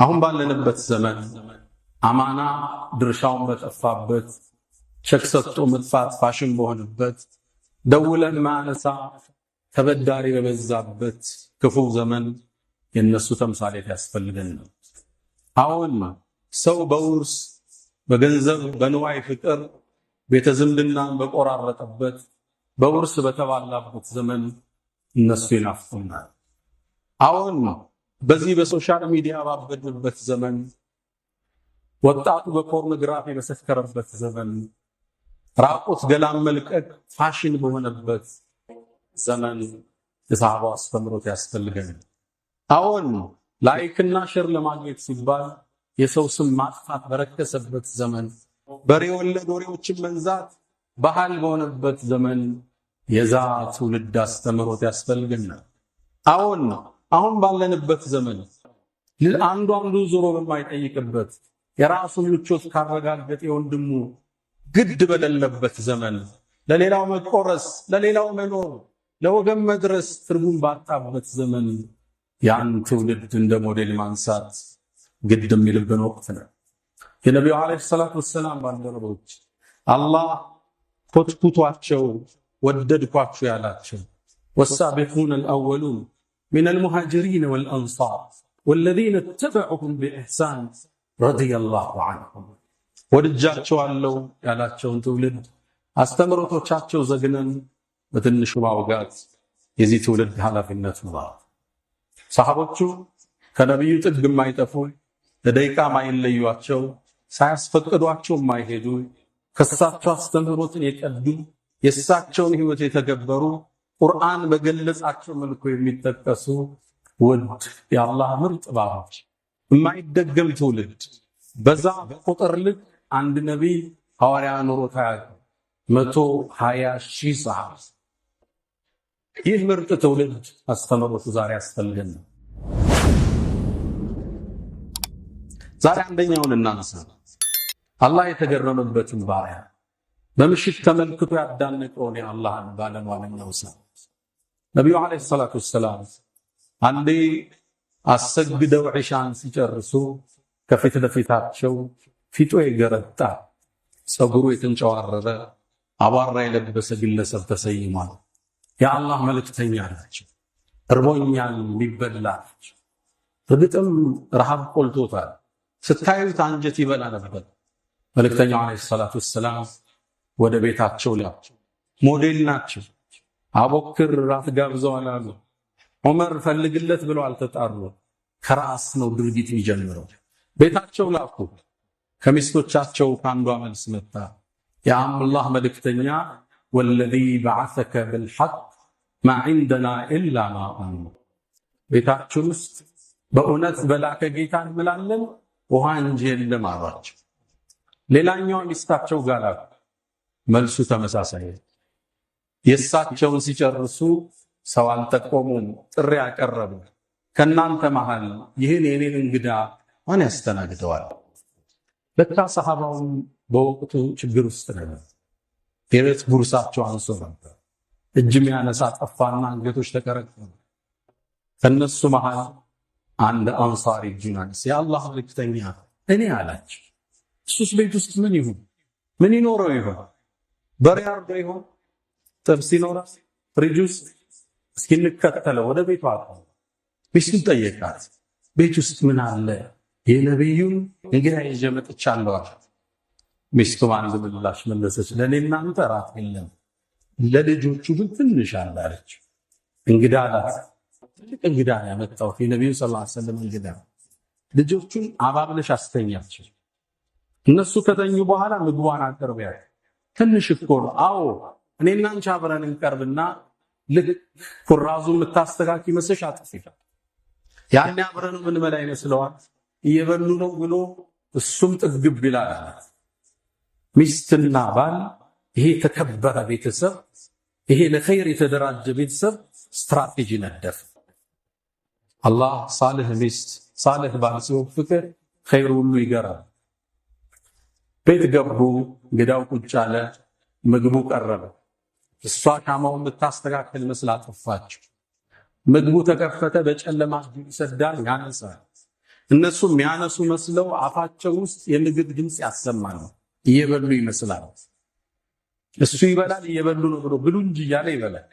አሁን ባለንበት ዘመን አማና ድርሻውን በጠፋበት ቸክ ሰጥቶ መጥፋት ፋሽን በሆነበት ደውለን ማነሳ ተበዳሪ በበዛበት ክፉ ዘመን የነሱ ተምሳሌት ያስፈልገን ነው። አሁን ሰው በውርስ በገንዘብ በንዋይ ፍቅር ቤተዝምድናን በቆራረጠበት በውርስ በተባላበት ዘመን እነሱ ይናፍቁናል። አሁን በዚህ በሶሻል ሚዲያ ባበድንበት ዘመን ወጣቱ በፖርኖግራፊ በሰከረበት ዘመን ራቁት ገላም መልቀቅ ፋሽን በሆነበት ዘመን የሰሃባው አስተምሮት ያስፈልገናል። አሁን ላይክና ሼር ለማግኘት ሲባል የሰው ስም ማጥፋት በረከሰበት ዘመን በሬ ወለድ ወሬዎችን መንዛት ባህል በሆነበት ዘመን የዛ ትውልድ አስተምሮት ያስፈልገናል። አሁን ባለንበት ዘመን አንዱ ዞሮ በማይጠይቅበት የራሱን ምቾት ካረጋገጠ የወንድሙ ግድ በሌለበት ዘመን ለሌላው መቆረስ ለሌላው መኖር ለወገን መድረስ ትርጉም ባጣበት ዘመን ያን ትውልድ እንደ ሞዴል ማንሳት ግድ የሚልብን ወቅት ነው። የነቢዩ አለይሂ ሰላቱ ወሰላም ባልደረቦች አላህ ኮትኩቷቸው ወደድኳችሁ ያላቸው والسابقون الأولون من المهاجرين والأنصار والذين اتبعوهم بإحسان رضي الله عنهم ወድጃቸው አለው ያላቸውን ትውልድ አስተምሮቶቻቸው ዘግነን በትንሹ ማውጋት የዚህ ትውልድ ኃላፊነት ነው። ሰሃቦቹ ከነብዩ ጥግ የማይጠፉ ለደቂቃ ማይለዩዋቸው ሳያስፈቅዷቸው የማይሄዱ ከሳቸው አስተምሮትን የቀዱ የሳቸውን ህይወት የተገበሩ ቁርአን በገለጻቸው መልኩ የሚጠቀሱ ውድ የአላህ ምርጥ ባሮች የማይደገም ትውልድ በዛ በቁጥር ልክ አንድ ነብይ ሐዋርያ ኑሮ ታያለ 120,000 ሰሃባ ይህ ምርጥ ትውልድ አስተምሮቱ ዛሬ ያስፈልገን። ዛሬ አንደኛውን እናነሳ። አላህ የተገረመበትን ባሪያ በምሽት ተመልክቶ ያዳነቀውን የአላህን ባለሟልነው ሰው ነብዩ አለይሂ ሰላቱ ወሰላም አንዴ አሰግደው ዒሻን ሲጨርሱ ከፊት ለፊታቸው ፊቱ የገረጣ ጸጉሩ የተንጨዋረረ አባራ የለበሰ ግለሰብ ተሰይሟል። የአላህ መልእክተኛ ናቸው። እርቦኛል ሊበላቸው እርግጥም ረሃብ ቆልቶታል። ስታዩት አንጀት ይበላ ነበር። መልእክተኛው አለይሂ ሰላቱ ወሰላም ወደ ቤታቸው ላቸው። ሞዴል ናቸው። አቡበክር ራት ጋብዘዋል አሉ። ዑመር ፈልግለት ብለው አልተጣሩ። ከራስ ነው ድርጊት የሚጀምረው። ቤታቸው ላኩ። ከሚስቶቻቸው ካንዷ መልስ መጣ። የአላህ መልእክተኛ ወለዚ በዐሰከ بالحق ما عندنا الا ما ቤታችን ውስጥ በእውነት በላከ ጌታ እንምላለን ውሃ እንጂ የለም አሏቸው። ሌላኛው ሚስታቸው ጋር መልሱ ተመሳሳይ። የሳቸውን ሲጨርሱ ሰው አልጠቆሙም፣ ጥሪ ያቀረቡ ከናንተ መሃል ይህን የኔን እንግዳ ማን ያስተናግደዋል? ለካ ሰሃባው በወቅቱ ችግር ውስጥ ነበር። የቤት ጉርሳቸው አንሶ ነበር። እጅም ያነሳ ጠፋና አንገቶች ተቀረቀሩ። ከነሱ መሃል አንድ አንሳሪ እጁን አነሳ። የአላህ መልእክተኛ እኔ አላቸው። እሱስ ቤት ውስጥ ምን ይሁን ምን ይኖረው ይሆን? በሬ አርዶ ይሆን? ጥብስ ይኖራል? ፍሪጅ ውስጥ እስኪ እንከተለው ወደ ቤቱ አጣ። ሚስቱን ጠየቃት። ቤት ውስጥ ምን አለ? የነብዩን እንግዳ ይዤ መጥቻለሁ አለ። ሚስቱ አንድ ምላሽ መለሰች። ለኔና አንተ ራት የለም ለልጆቹ ግን ትንሽ አለ አለች። እንግዳ አላት። ትልቅ እንግዳ ያመጣው የነብዩ ሰለላሁ ዐለይሂ ወሰለም እንግዳ። ልጆቹን አባብለሽ አስተኛቸው። እነሱ ከተኙ በኋላ ምግቧን አቀርቢያ። ትንሽ እኮ ነው። አዎ እኔና አንቺ አብረን እንቀርብና ልክ ኩራዙ የምታስተካኪ መስሽ አጥፊታ ያኔ አብረን ምን በላ ይመስለዋል እየበሉ ነው ብሎ እሱም ጥግብ ይላል። ሚስትና ባል ይሄ ተከበረ ቤተሰብ ይሄ ለኸይር የተደራጀ ቤተሰብ ስትራቴጂ ነደፈ። አላህ ሳልህ ሚስት ሳልህ ባል ሲወፍቅህ ኸይሩ ሁሉ ይገራል። ቤት ገቡ። እንግዳው ቁጭ አለ። ምግቡ ቀረበ። እሷ ሻማውን ልታስተካክል መስላ ጠፋች። ምግቡ ተከፈተ። በጨለማ ይሰዳል ያነሳል። እነሱ የሚያነሱ መስለው አፋቸው ውስጥ የምግብ ድምጽ ያሰማሉ። እየበሉ ይመስላል። እሱ ይበላል እየበሉ ነው ብሎ ብሉ እንጂ እያለ ይበላል።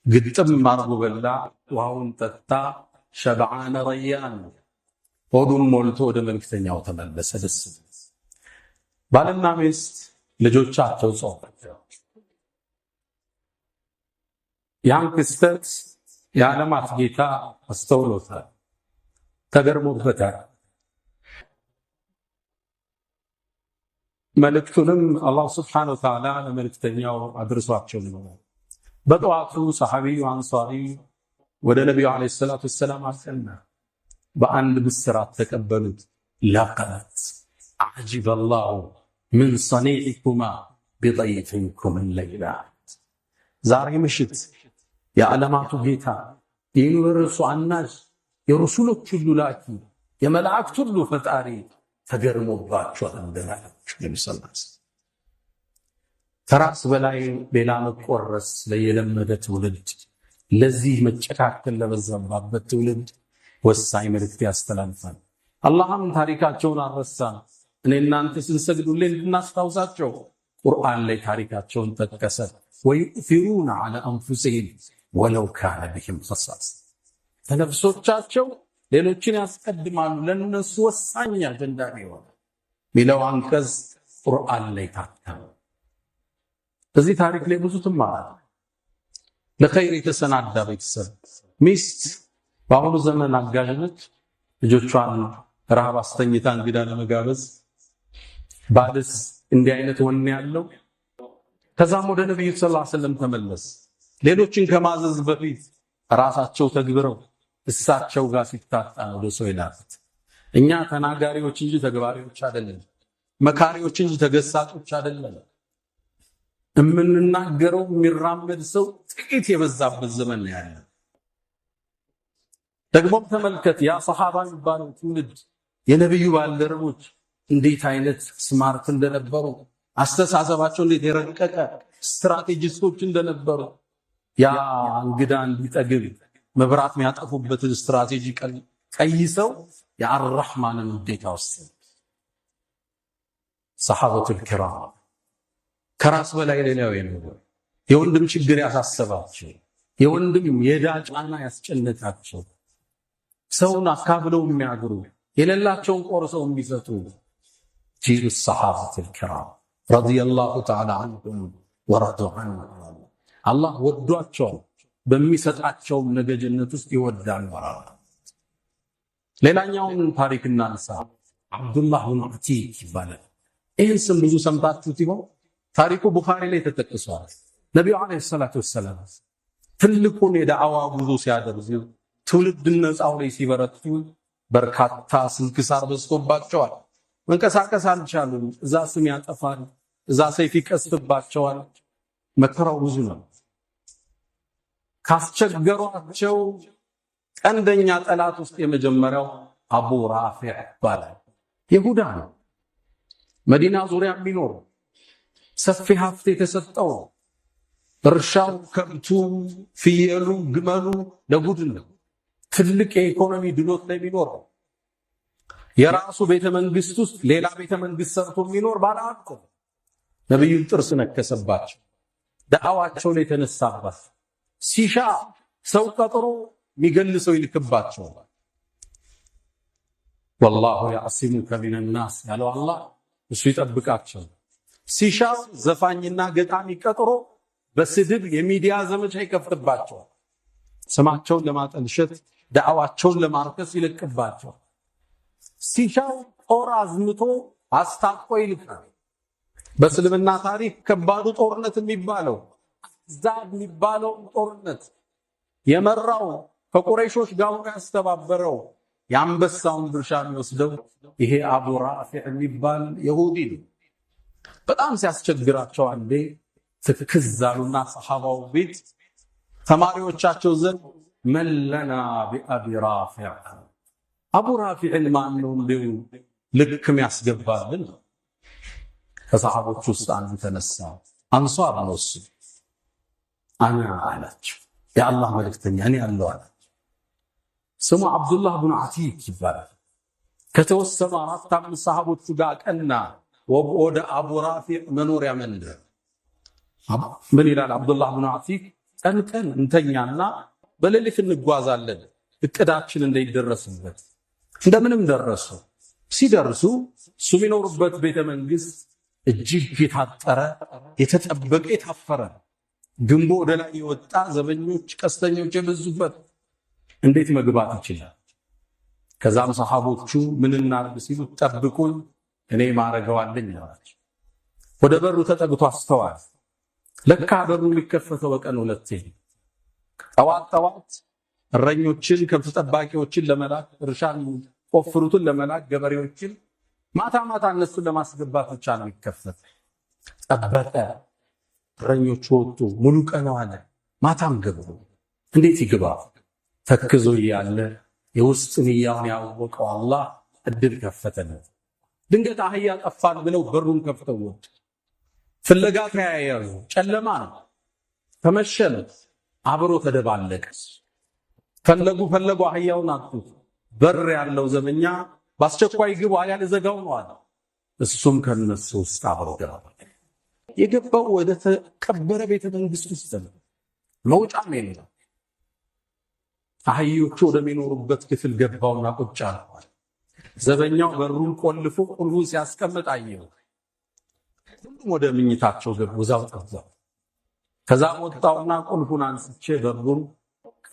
ግጥም አርጎ በላ፣ ውሃውን ጠጣ። ሸብዓነ ረያን ሆዱን ሞልቶ ወደ መልክተኛው ተመለሰ። ደስ ባልና ሚስት ልጆቻቸው ጾም ያን ክስተት የዓለማት ጌታ አስተውሎታል፣ ተገርሞበታል። መልእክቱንም አላህ ስብሓነሁ ወተዓላ ለመልእክተኛው አድርሷቸው ነው። በጠዋቱ ሰሐቢዩ አንሷሪ ወደ ነቢዩ ዓለይሂ ሰላቱ ወሰላም አቀና። በአንድ ብስራት ተቀበሉት። ለቀድ አዕጀበ አላሁ ምን ሰኒዒኩማ ቢጠይፊኩም ለይላ። ዛሬ ምሽት የዓለማቱ ጌታ የዩኒቨርሱ አናዥ የረሱሎች ሁሉ ላኪ የመላእክት ሁሉ ፈጣሪ ተገርሞባቸዋል እንደናቸው ለምሳሌ ከራስ በላይ ሌላ መቆረስ ለየለመደ ትውልድ፣ ለዚህ መጨካከል ለበዛበት ትውልድ ወሳኝ መልእክት ያስተላልፋል። አላህም ታሪካቸውን አልረሳም። እኔ እናንተ ስንሰግዱልን እንድናስታውሳቸው ቁርአን ላይ ታሪካቸውን ጠቀሰ። ወዩእፊሩነ ዐላ አንፉሲሂም ወለው ካነ ቢሂም ኸሳሳ። ተነፍሶቻቸው ሌሎችን ያስቀድማሉ ለነሱ ወሳኝ አጀንዳ ነው ሚለው አንቀጽ ቁርአን ላይ ታተመ። በዚህ ታሪክ ላይ ብዙ ትማራለህ። ለኸይር የተሰናዳ ቤተሰብ ሚስት በአሁኑ ዘመን አጋዥነት ልጆቿን ረሃብ አስተኝታ እንግዳ ለመጋበዝ ባልስ እንዲህ አይነት ወኔ ያለው። ከዛም ወደ ነብዩ ሰለላሁ ዐለይሂ ወሰለም ተመለስ። ሌሎችን ከማዘዝ በፊት ራሳቸው ተግብረው እሳቸው ጋር ሲታጣ ነው ለሰው ይላል። እኛ ተናጋሪዎች እንጂ ተግባሪዎች አይደለም፣ መካሪዎች እንጂ ተገሳጮች አይደለም። እምንናገረው የሚራመድ ሰው ጥቂት የበዛበት ዘመን ነው ያለው። ደግሞ ተመልከት ያ ሰሃባ የሚባለው ትውልድ የነብዩ ባልደረቦች እንዴት አይነት ስማርት እንደነበሩ፣ አስተሳሰባቸው እንዴት የረቀቀ ስትራቴጂስቶች እንደነበሩ፣ ያ እንግዳ እንዲጠግብ መብራት የሚያጠፉበትን ስትራቴጂ ቀይሰው የአርራህማንን ውዴታ ወሰዱ። ሰሃበቱል ኪራም ከራስ በላይ ሌላው የነበሩ የወንድም ችግር ያሳሰባቸው፣ የወንድም የዕዳ ጫና ያስጨነቃቸው፣ ሰውን አካፍለው የሚያግሩ፣ የሌላቸውን ቆርሰው የሚሰጡ ጂሉ ሰሃበቱል ኪራም ረዲየላሁ ተዓላ ዐንሁም ወረዱ ዐንሁ። አላህ ወዷቸዋል፣ በሚሰጣቸው ነገ ጀነት ውስጥ ይወዳል። ሌላኛውን ታሪክ እናንሳ። አብዱላህ ብን አቲክ ይባላል። ይህን ስም ብዙ ሰምታችሁት ይሆን? ታሪኩ ቡኻሪ ላይ ተጠቅሷል። ነቢዩ ዓለይሂ ሰላቱ ወሰላም ትልቁን የዳዕዋ ጉዞ ሲያደርጉ ትውልድ ነፃው ላይ ሲበረቱ በርካታ ስንክሳር በዝቶባቸዋል። መንቀሳቀስ አልቻሉም። እዛ ስም ያጠፋል፣ እዛ ሰይፍ ይቀስፍባቸዋል። መከራው ብዙ ነው። ካስቸገሯቸው ቀንደኛ ጠላት ውስጥ የመጀመሪያው አቡ ራፊዕ ይባላል። ይሁዳ ነው። መዲና ዙሪያ የሚኖር ሰፊ ሀብት የተሰጠው፣ እርሻው፣ ከብቱ፣ ፍየሉ፣ ግመሉ ለጉድ ነው። ትልቅ የኢኮኖሚ ድሎት ላይ የሚኖር የራሱ ቤተ መንግስት ውስጥ ሌላ ቤተ መንግስት ሰርቶ የሚኖር ባለሀብት ነው። ነብዩን ጥርስ ነከሰባቸው። ዳዕዋቸው ላይ ተነሳባት። ሲሻ ሰው ቀጥሮ የሚገልሰው ይልክባቸው። ወላሁ ያዕሲሙከ ሚነናስ ያለው አላህ እሱ ይጠብቃቸው። ሲሻ ዘፋኝና ገጣሚ ቀጥሮ በስድብ የሚዲያ ዘመቻ ይከፍትባቸው። ስማቸውን ለማጠልሸት ዳዕዋቸውን ለማርከስ ይልክባቸው። ሲሻው ጦር አዝምቶ አስታጥቆ ይልካል። በእስልምና ታሪክ ከባዱ ጦርነት የሚባለው ዛድ የሚባለው ጦርነት የመራው ከቁረይሾች ጋር ያስተባበረው የአንበሳውን ድርሻ የሚወስደው ይሄ አቡ ራፊዕ የሚባል ይሁዲ ነው። በጣም ሲያስቸግራቸው አንዴ ትክዝ አሉና ሰሃባው ቤት ተማሪዎቻቸው ዘንድ መለና ቢአቢ ራፊዕ አቡ ራፊዕን ማን ነው እንደው ልክም ያስገባልን? ከሰሃቦች ውስጥ አንዱ ተነሳ። አንሷር ነው እሱ። አና አላቸው የአላህ መልእክተኛ እኔ አለው አላቸው። ስሙ አብዱላህ ብን አቲክ ይባላል። ከተወሰኑ 4-5 ሰሃቦቹ ጋር ቀና ወደ አቡ ራፊዕ መኖሪያ መንደር። ምን ይላል አብዱላህ ብን አቲክ? ቀን እንተኛና በሌሊት እንጓዛለን እቅዳችን እንዳይደረስበት። እንደምንም ደረሱ። ሲደርሱ እሱ የሚኖሩበት ቤተ መንግስት እጅግ የታጠረ የተጠበቀ የታፈረ ግንቦ ወደ ላይ የወጣ ዘበኞች ቀስተኞች የበዙበት እንዴት መግባት ይችላል? ከዛም ሰሃቦቹ ምን እናድርግ ሲሉ ጠብቁኝ እኔ ማረገዋለኝ አላቸው። ወደ በሩ ተጠግቶ አስተዋል። ለካ በሩ የሚከፈተው በቀን 2 ጠዋት እረኞችን ከብት ጠባቂዎችን ለመላክ እርሻን ቆፍሩትን ለመላክ ገበሬዎችን ማታ እነሱን ለማስገባት ብቻ ነው የሚከፈት። ጠበቀ። እረኞቹ ወጡ። ሙሉ ቀን ዋለ። ማታም ገቡ። እንዴት ይግባ? ተክዞ እያለ የውስጥ ንያውን ያወቀው አላህ እድል ከፈተለት። ድንገት አህያ ጠፋን ብለው በሩን ከፍተው ወጡ። ፍለጋ ተያያዙ። ጨለማ ነው። ተመሸነ። አብሮ ተደባለቀ። ፈለጉ አህያውን አጡት። በር ያለው ዘበኛ በአስቸኳይ ግቡ አያ ለዘጋው ነው አለ። እሱም ከነሱ ውስጥ አብሮ ገባ። የገባው ወደ ተቀበረ ቤተ መንግስት ውስጥ ነው። መውጫም የለም። አህዮቹ ወደሚኖሩበት ክፍል ገባውና ቁጭ አለ። ዘበኛው በሩን ቆልፎ ቁልፉን ሲያስቀምጥ አየው። ሁሉም ወደ ምኝታቸው ገቡ። እዛው ጠፍተው ከዛ ወጣውና ቁልፉን አንስቼ በሩን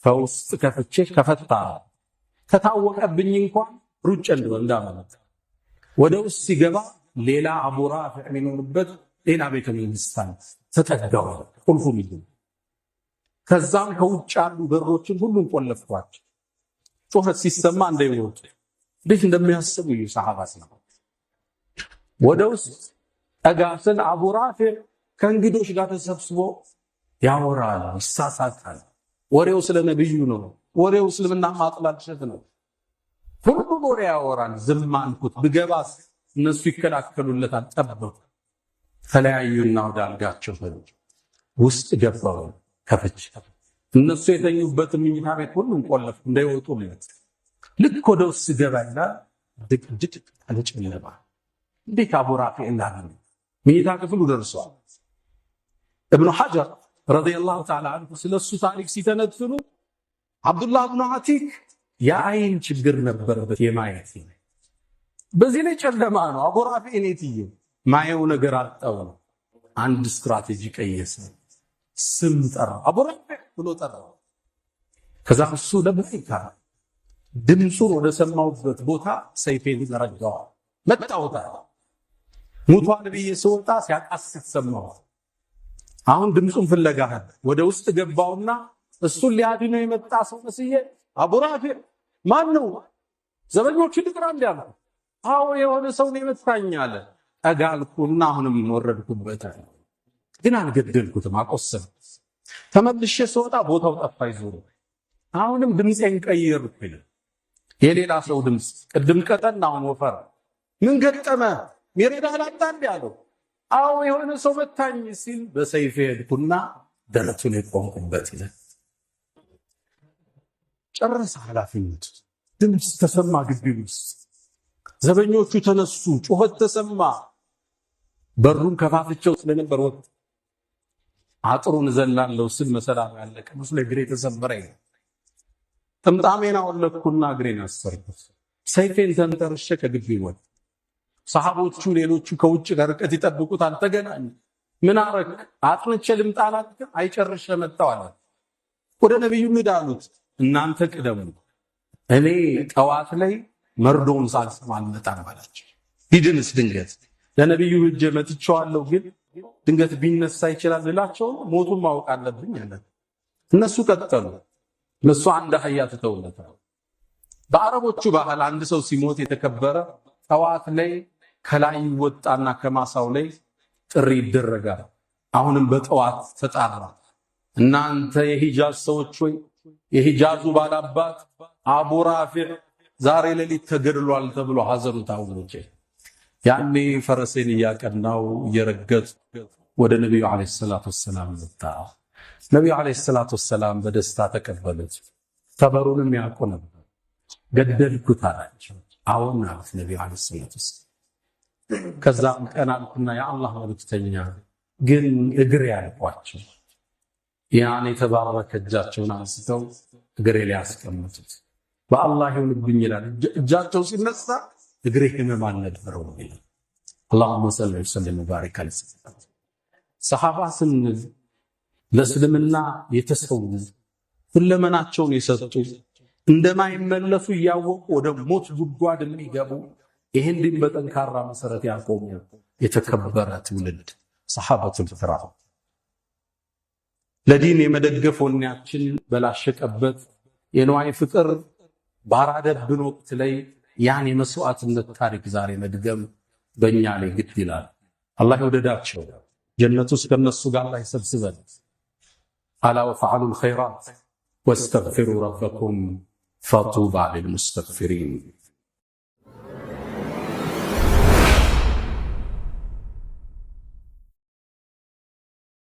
ከውስጥ ከፍቼ ከፈታ ከታወቀብኝ እንኳን ሩጭ እንዳመለጠ ወደ ውስጥ ሲገባ ሌላ አቡ ራፊዕ የሚኖርበት ሌላ ቤተ መንግስት ተጠጋው። ቁልፉ ይሉ ከዛም ከውጭ ያሉ በሮችን ሁሉም ቆለፍኳቸው። ጩኸት ሲሰማ እንደሚወጡ እንዴት እንደሚያስቡ ሰሃባስ ነው። ወደ ውስጥ ጠጋስን አቡ ራፊዕ ከእንግዶች ጋር ተሰብስቦ ያወራል፣ ይሳሳቃል። ወሬው ስለ ነብዩ ነው። ወሬው እስልምና ማጥላሸት ነው። ሁሉም ወሬ ያወራል። ዝም አልኩት። ብገባስ እነሱ ይከላከሉለታል። ጠበቁ። ተለያዩና ወደ አልጋቸው ሄዱ። ውስጥ ገባው ከፈች። እነሱ የተኙበት ምኝታ ቤት ሁሉም ቆለፉ እንዳይወጡለት። ልክ ወደ ውስጥ ገባና ድቅድቅ አለ ጨለማ። እንዴት አቡ ራፊዕ እንዳለ ምኝታ ክፍሉ ደርሷል። ኢብኑ ሐጀር ረዲየላሁ ተዓላ አንሁ ስለሱ ታሪክ ሲተነትኑ አብዱላህ ብን አቲክ የአይን ችግር ነበረበት፣ የማየት በዚህ ላይ ጨለማ ነው። አቡ ራፊዕ እኔትዬ ማየው ነገር አጣው። አንድ ስትራቴጂ ቀየሰ። ስም ጠራ። አቡ ራፊዕ ብሎ ጠራ። ከዛ እሱ ለበይካ ድምፁን ወደ ሰማውበት ቦታ ሰይፌን ዘረጋው። መጣውታ ሙቷን ብዬ ስወጣ ሲያቃስት ሰማው። አሁን ድምፁን ፍለጋ ወደ ውስጥ ገባውና እሱን ሊያድነው የመጣ ሰው መስዬ አቡ ራፊዕ ማን ነው? ዘበኞችን ልጥራ እንዲያለ። አዎ የሆነ ሰው ነው የመታኝ አለ። ጠጋልኩና አሁንም ወረድኩበት፣ ግን አልገደልኩትም፣ አቆሰም። ተመልሼ ስወጣ ቦታው ጠፋ ይዞር። አሁንም ድምፄን ቀየርኩ ይላል። የሌላ ሰው ድምፅ፣ ቅድም ቀጠን አሁን ወፈር። ምን ገጠመ? ሚሬዳ ላጣ እንዲያለው። አዎ የሆነ ሰው መታኝ ሲል በሰይፍ ሄድኩና ደረቱን የቆምኩበት ይላል። ጨረሰ ኃላፊነቱ። ድምፅ ተሰማ ግቢ ውስጥ። ዘበኞቹ ተነሱ፣ ጩኸት ተሰማ። በሩን ከፋፍቸው ስለነበር ወጥ አጥሩን ዘላለሁ ስል መሰላም ያለቀ መስሎ እግሬ ተሰበረ። ጥምጣሜን አወለቅኩና እግሬን አሰርኩት። ሰይፌን ተንተርሼ ከግቢ ወጥ። ሰሃቦቹ ሌሎቹ ከውጭ ከርቀት ይጠብቁት አልተገናኙ። ምን አረክ? አጥንቼ ልምጣ አላልክም? አይጨርሼ መጣሁ አለ። ወደ ነብዩ እንዳሉት እናንተ ቅደሙ፣ እኔ ጠዋት ላይ መርዶውን ሳልሰማ አልመጣም አላቸው። ሂድንስ ድንገት ለነብዩ እጄ መጥቼዋለሁ፣ ግን ድንገት ቢነሳ ይችላል ልላቸው ሞቱን ማወቅ አለብኝ አለ። እነሱ ቀጠሉ። እነሱ አንድ አህያ ተተውለታል። በአረቦቹ ባህል አንድ ሰው ሲሞት የተከበረ ጠዋት ላይ ከላይ ወጣና ከማሳው ላይ ጥሪ ይደረጋል። አሁንም በጠዋት ተጣራ። እናንተ የሂጃዝ ሰዎች ወይ የሂጃዙ ባላባት አቡ ራፊዕ ዛሬ ሌሊት ተገድሏል ተብሎ ሐዘኑ ታወጀ። ያኔ ፈረሴን እያቀናው እየረገጥ ወደ ነብዩ አለይሂ ሰላቱ ወሰላም መጣ። ነብዩ አለይሂ ሰላቱ ወሰላም በደስታ ተቀበሉት። ተበሩንም ያውቁ ነበር። ገደልኩት አላቸው። አዎን አሉት ነቢዩ ዓለይሂ ሰላቱ ወሰላም። ከዛም ቀናልኩና የአላህ መልእክተኛ ግን እግሬ ያልኳቸው ያን የተባረከ እጃቸውን አንስተው እግሬ ላይ ያስቀምጡት በአላህ ይሁንብኝ ይላል። እጃቸው ሲነሳ እግሬ ህመም አልነበረው ይላል። اللهم صل وسلم وبارك على سيدنا ሰሃባ ስንል ለእስልምና የተሰው ሁለመናቸውን የሰጡ እንደማይመለሱ ያወቁ ወደ ሞት ጉድጓድ የሚገቡ ይሄን ድን በጠንካራ መሰረት ያቆሙ የተከበረ ትውልድ ሰሃባቱል ኪራም ለዲን የመደገፍ ወኔያችን በላሸቀበት የነዋይ ፍቅር ባራደብን ወቅት ላይ ያን የመስዋዕትነት ታሪክ ዛሬ መድገም በእኛ ላይ ግድ ይላል። አላህ ይወደዳቸው፣ ጀነት ውስጥ ከነሱ ጋር ላይ ሰብስበን። አላ ወፈዐሉል ኸይራት ወስተግፊሩ ረበኩም ፈጡባ ሊልሙስተግፊሪን